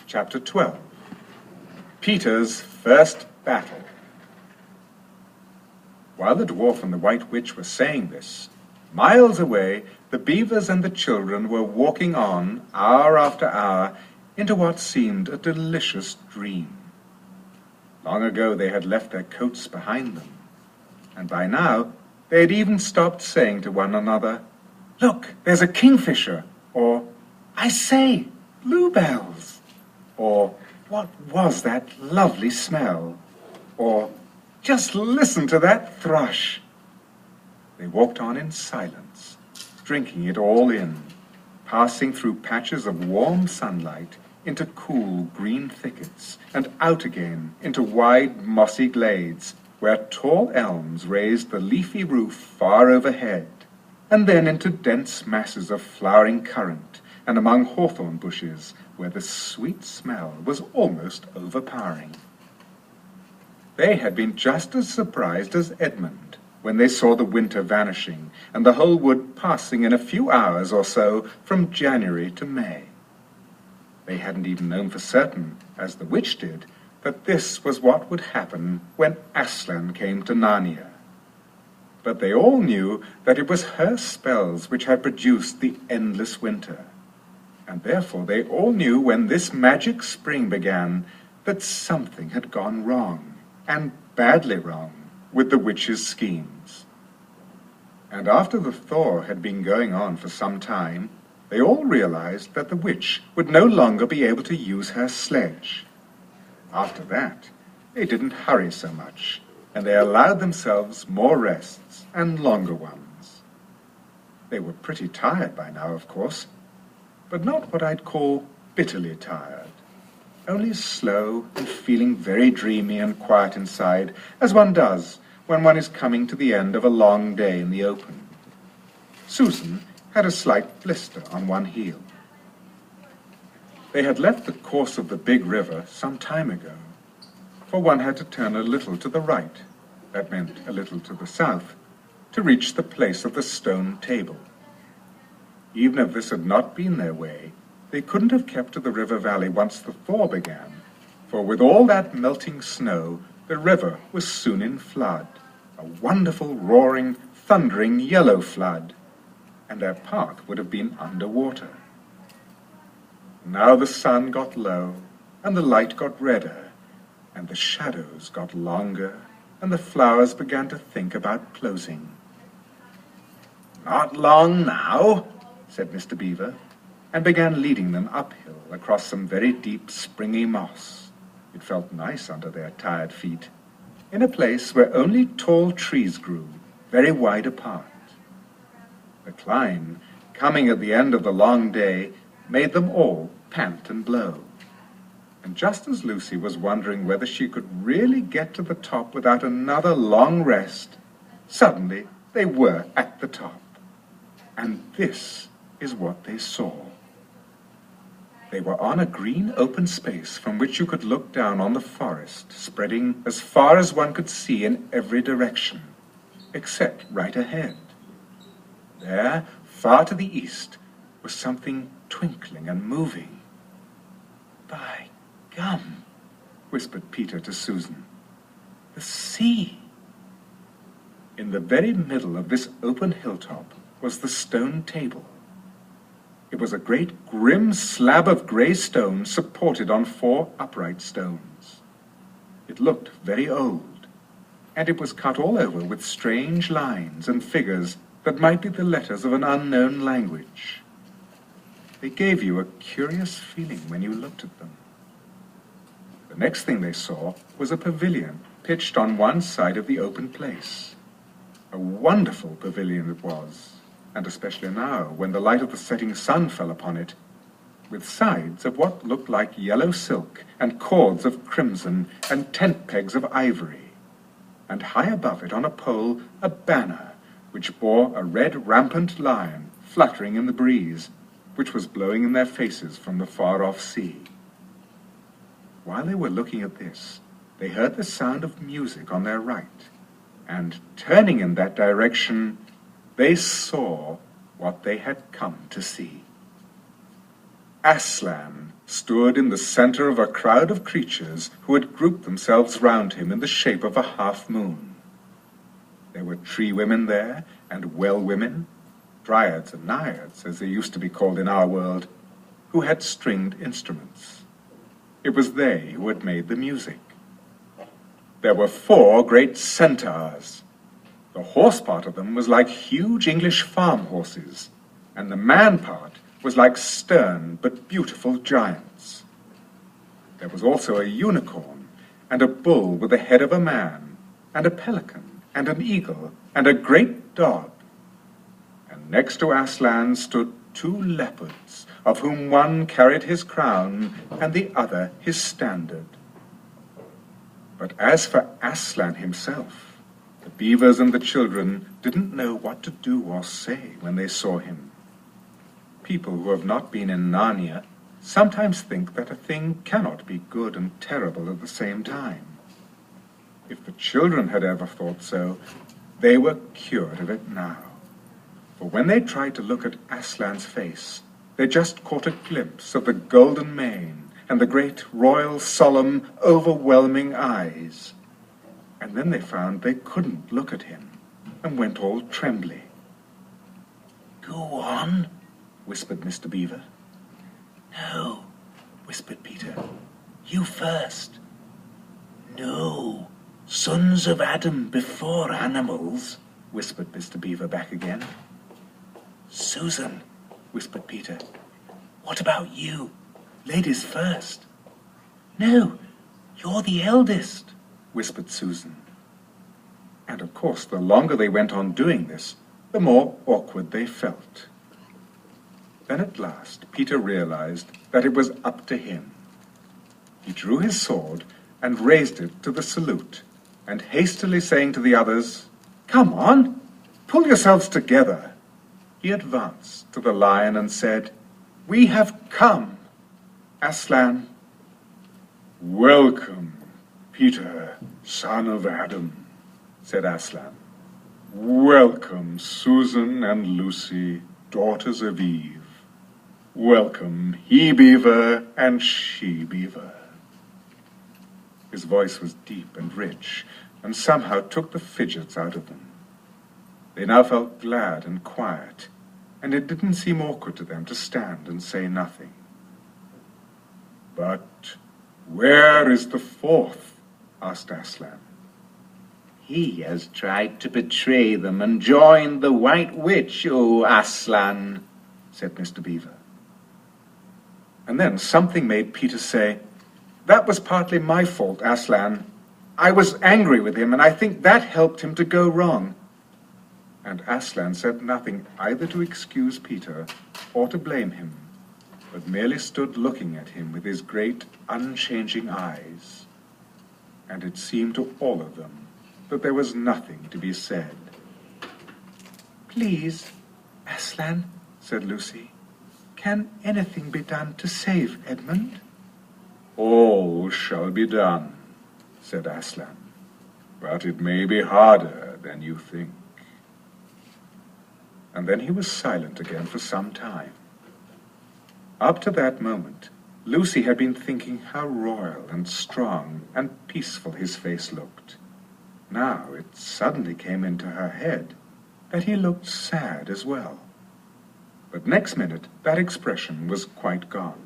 Chapter 12. Peter's First Battle. While the dwarf and the White Witch were saying this, miles away the beavers and the children were walking on, hour after hour, into what seemed a delicious dream. Long ago they had left their coats behind them, and by now they had even stopped saying to one another, "Look, there's a kingfisher," or "I say, bluebells," or "What was that lovely smell?" or "Just listen to that thrush." They walked on in silence, drinking it all in, passing through patches of warm sunlight into cool green thickets, and out again into wide mossy glades where tall elms raised the leafy roof far overhead, and then into dense masses of flowering currant and among hawthorn bushes where the sweet smell was almost overpowering. They had been just as surprised as Edmund when they saw the winter vanishing and the whole wood passing in a few hours or so from January to May. They hadn't even known for certain, as the witch did, that this was what would happen when Aslan came to Narnia. But they all knew that it was her spells which had produced the endless winter, and therefore they all knew when this magic spring began that something had gone wrong, and badly wrong, with the witch's schemes. And after the thaw had been going on for some time, they all realized that the witch would no longer be able to use her sledge. After that, they didn't hurry so much, and they allowed themselves more rests and longer ones. They were pretty tired by now, of course, but not what I'd call bitterly tired, only slow and feeling very dreamy and quiet inside, as one does when one is coming to the end of a long day in the open. Susan had a slight blister on one heel. They had left the course of the big river some time ago, for one had to turn a little to the right, that meant a little to the south, to reach the place of the stone table. Even if this had not been their way, they couldn't have kept to the river valley once the thaw began, for with all that melting snow, the river was soon in flood, a wonderful, roaring, thundering yellow flood, and their path would have been under water. Now the sun got low, and the light got redder, and the shadows got longer, and the flowers began to think about closing. "Not long now," said Mr. Beaver, and began leading them uphill across some very deep springy moss. It felt nice under their tired feet, in a place where only tall trees grew, very wide apart. The climb, coming at the end of the long day, made them all pant and blow. And just as Lucy was wondering whether she could really get to the top without another long rest, suddenly they were at the top. And this is what they saw. They were on a green open space from which you could look down on the forest, spreading as far as one could see in every direction, except right ahead. There, far to the east, was something twinkling and moving. "By gum," whispered Peter to Susan, "the sea!" In the very middle of this open hilltop was the stone table. It was a great grim slab of grey stone supported on 4 upright stones. It looked very old, and it was cut all over with strange lines and figures that might be the letters of an unknown language. They gave you a curious feeling when you looked at them. The next thing they saw was a pavilion pitched on one side of the open place. A wonderful pavilion it was, and especially now, when the light of the setting sun fell upon it, with sides of what looked like yellow silk, and cords of crimson, and tent pegs of ivory, and high above it on a pole a banner which bore a red rampant lion fluttering in the breeze, which was blowing in their faces from the far-off sea. While they were looking at this, they heard the sound of music on their right, and turning in that direction, they saw what they had come to see. Aslan stood in the center of a crowd of creatures who had grouped themselves round him in the shape of a half-moon. There were tree women there, and well women, dryads and naiads, as they used to be called in our world, who had stringed instruments. It was they who had made the music. There were 4 great centaurs. The horse part of them was like huge English farm horses, and the man part was like stern but beautiful giants. There was also a unicorn, and a bull with the head of a man, and a pelican, and an eagle, and a great dog. And next to Aslan stood 2 leopards, of whom one carried his crown, and the other his standard. But as for Aslan himself, the beavers and the children didn't know what to do or say when they saw him. People who have not been in Narnia sometimes think that a thing cannot be good and terrible at the same time. If the children had ever thought so, they were cured of it now. For when they tried to look at Aslan's face, they just caught a glimpse of the golden mane and the great royal, solemn, overwhelming eyes. And then they found they couldn't look at him and went all trembly. "Go on," whispered Mr. Beaver. "No," whispered Peter. "You first." "No, sons of Adam before animals," whispered Mr. Beaver back again. "Susan," whispered Peter, "what about you? Ladies first." "No, you're the eldest," whispered Susan. And of course, the longer they went on doing this, the more awkward they felt. Then at last Peter realized that it was up to him. He drew his sword and raised it to the salute, and hastily saying to the others, "Come on, pull yourselves together," he advanced to the lion and said, "We have come, Aslan." "Welcome, Peter, son of Adam," said Aslan. "Welcome, Susan and Lucy, daughters of Eve. Welcome, he-beaver and she-beaver." His voice was deep and rich, and somehow took the fidgets out of them. They now felt glad and quiet, and it didn't seem awkward to them to stand and say nothing. "But where is the 4th?" asked Aslan. "He has tried to betray them and join the White Witch, O Aslan," said Mr. Beaver. And then something made Peter say, "That was partly my fault, Aslan. I was angry with him, and I think that helped him to go wrong." And Aslan said nothing either to excuse Peter or to blame him, but merely stood looking at him with his great, unchanging eyes. And it seemed to all of them that there was nothing to be said. "Please, Aslan," said Lucy, "can anything be done to save Edmund?" "All shall be done," said Aslan, "but it may be harder than you think." And then he was silent again for some time. Up to that moment, Lucy had been thinking how royal and strong and peaceful his face looked. Now it suddenly came into her head that he looked sad as well. But next minute that expression was quite gone.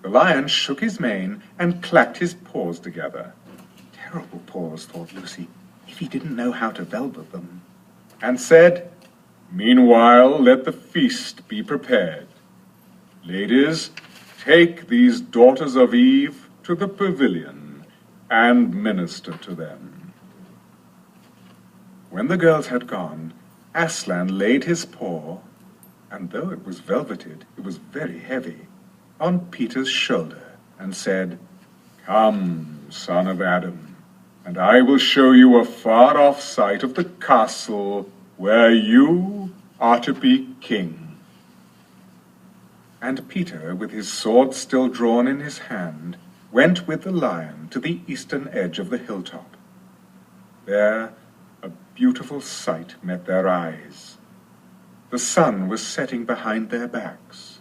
The lion shook his mane and clacked his paws together. Terrible paws, thought Lucy, if he didn't know how to velvet them. And said, "Meanwhile, let the feast be prepared. Ladies, take these daughters of Eve to the pavilion and minister to them." When the girls had gone, Aslan laid his paw, and though it was velveted, it was very heavy, on Peter's shoulder, and said, "Come, son of Adam, and I will show you a far-off sight of the castle where you are to be king." And Peter, with his sword still drawn in his hand, went with the lion to the eastern edge of the hilltop. There a beautiful sight met their eyes. The sun was setting behind their backs,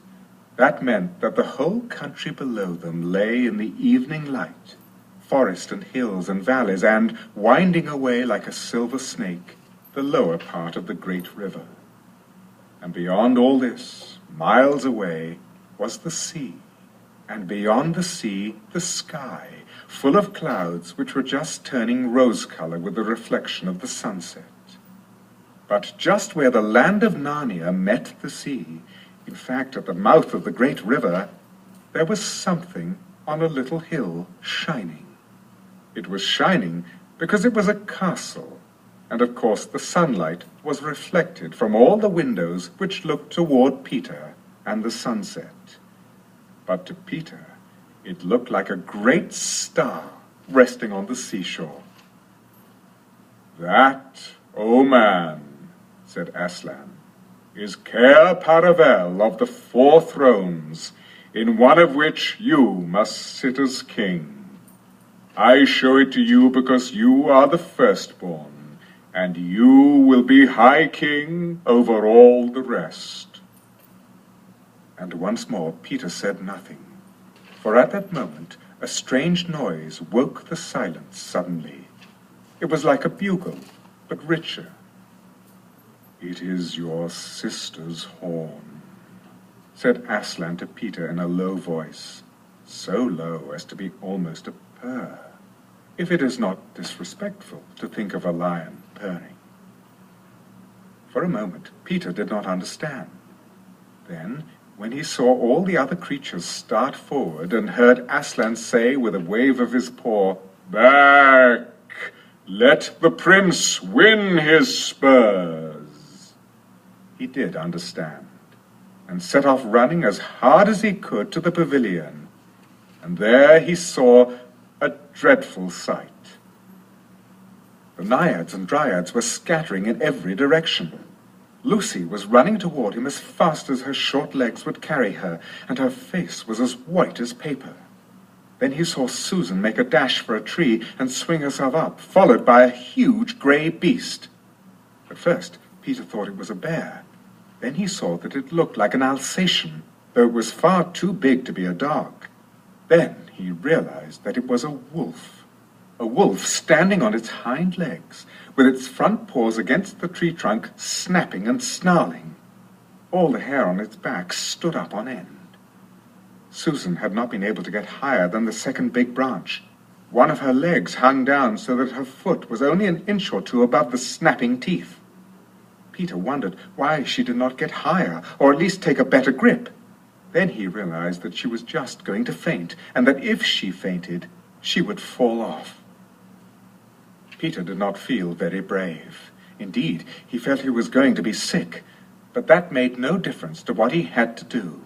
That meant that the whole country below them lay in the evening light, forest and hills and valleys, and, winding away like a silver snake, the lower part of the great river. And beyond all this, miles away, was the sea, and beyond the sea, the sky, full of clouds which were just turning rose-color with the reflection of the sunset. But just where the land of Narnia met the sea, in fact at the mouth of the great river, there was something on a little hill shining. It was shining because it was a castle, and of course the sunlight was reflected from all the windows which looked toward Peter and the sunset. But to Peter, it looked like a great star resting on the seashore. "That, O man," said Aslan, "is Cair Paravel of the 4 thrones, in one of which you must sit as king. I show it to you because you are the firstborn, and you will be high king over all the rest." And once more Peter said nothing, for at that moment a strange noise woke the silence suddenly. It was like a bugle, but richer. "It is your sister's horn," said Aslan to Peter in a low voice, so low as to be almost a purr, if it is not disrespectful to think of a lion purring. For a moment Peter did not understand. Then, when he saw all the other creatures start forward and heard Aslan say with a wave of his paw, "Back! Let the prince win his spurs!" he did understand, and set off running as hard as he could to the pavilion. And there he saw a dreadful sight. The naiads and dryads were scattering in every direction. Lucy was running toward him as fast as her short legs would carry her, and her face was as white as paper. Then he saw Susan make a dash for a tree and swing herself up, followed by a huge grey beast. At first Peter thought it was a bear. Then he saw that it looked like an Alsatian, though it was far too big to be a dog. Then he realized that it was a wolf standing on its hind legs, with its front paws against the tree trunk, snapping and snarling. All the hair on its back stood up on end. Susan had not been able to get higher than the second big branch. One of her legs hung down so that her foot was only an inch or 2 above the snapping teeth. Peter wondered why she did not get higher, or at least take a better grip. Then he realized that she was just going to faint, and that if she fainted, she would fall off. Peter did not feel very brave. Indeed, he felt he was going to be sick, but that made no difference to what he had to do.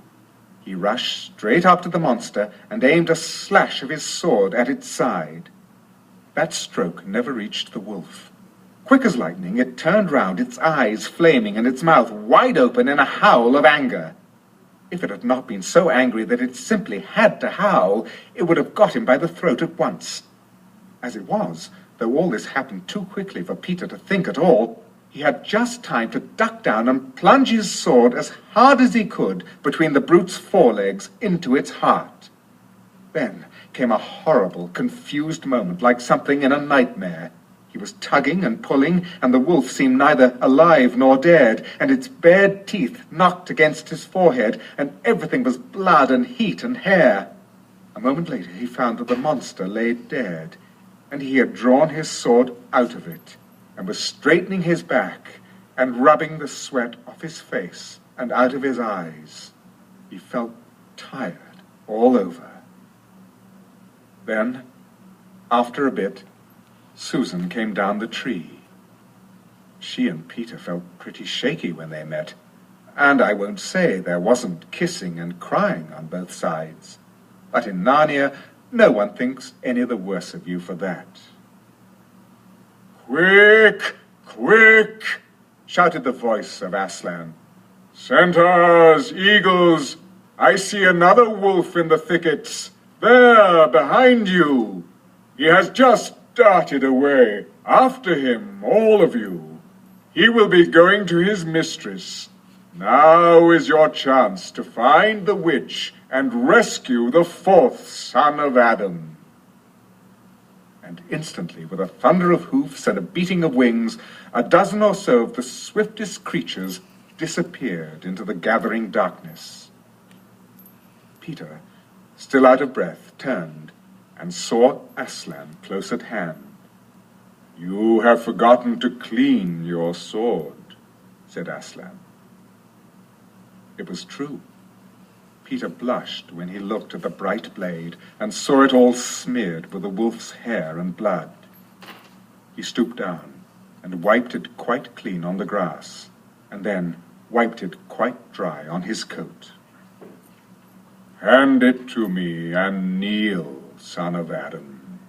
He rushed straight up to the monster and aimed a slash of his sword at its side. That stroke never reached the wolf. Quick as lightning, it turned round, its eyes flaming and its mouth wide open in a howl of anger. If it had not been so angry that it simply had to howl, it would have got him by the throat at once. As it was, though all this happened too quickly for Peter to think at all, he had just time to duck down and plunge his sword as hard as he could between the brute's forelegs into its heart. Then came a horrible, confused moment, like something in a nightmare. He was tugging and pulling, and the wolf seemed neither alive nor dead, and its bared teeth knocked against his forehead, and everything was blood and heat and hair. A moment later he found that the monster lay dead, and he had drawn his sword out of it, and was straightening his back and rubbing the sweat off his face and out of his eyes. He felt tired all over. Then, after a bit, Susan came down the tree. She and Peter felt pretty shaky when they met, and I won't say there wasn't kissing and crying on both sides, but in Narnia no one thinks any the worse of you for that. "Quick! Quick!" shouted the voice of Aslan. "Centaurs, eagles, I see another wolf in the thickets. There, behind you. He has just darted away. After him, all of you. He will be going to his mistress. Now is your chance to find the witch and rescue the fourth son of Adam. And instantly, with a thunder of hoofs and a beating of wings, a dozen or so of the swiftest creatures disappeared into the gathering darkness. Peter, still out of breath, turned and saw Aslan close at hand. You have forgotten to clean your sword, said Aslan. It was true. Peter blushed when he looked at the bright blade and saw it all smeared with the wolf's hair and blood. He stooped down and wiped it quite clean on the grass, and then wiped it quite dry on his coat. Hand it to me and kneel, son of Adam,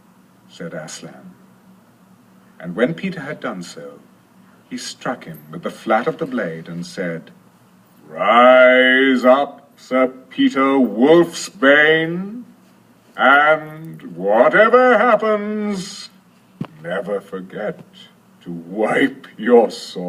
said Aslan. And when Peter had done so, he struck him with the flat of the blade and said, Rise up, Sir Peter Wolfsbane, and whatever happens, never forget to wipe your sword.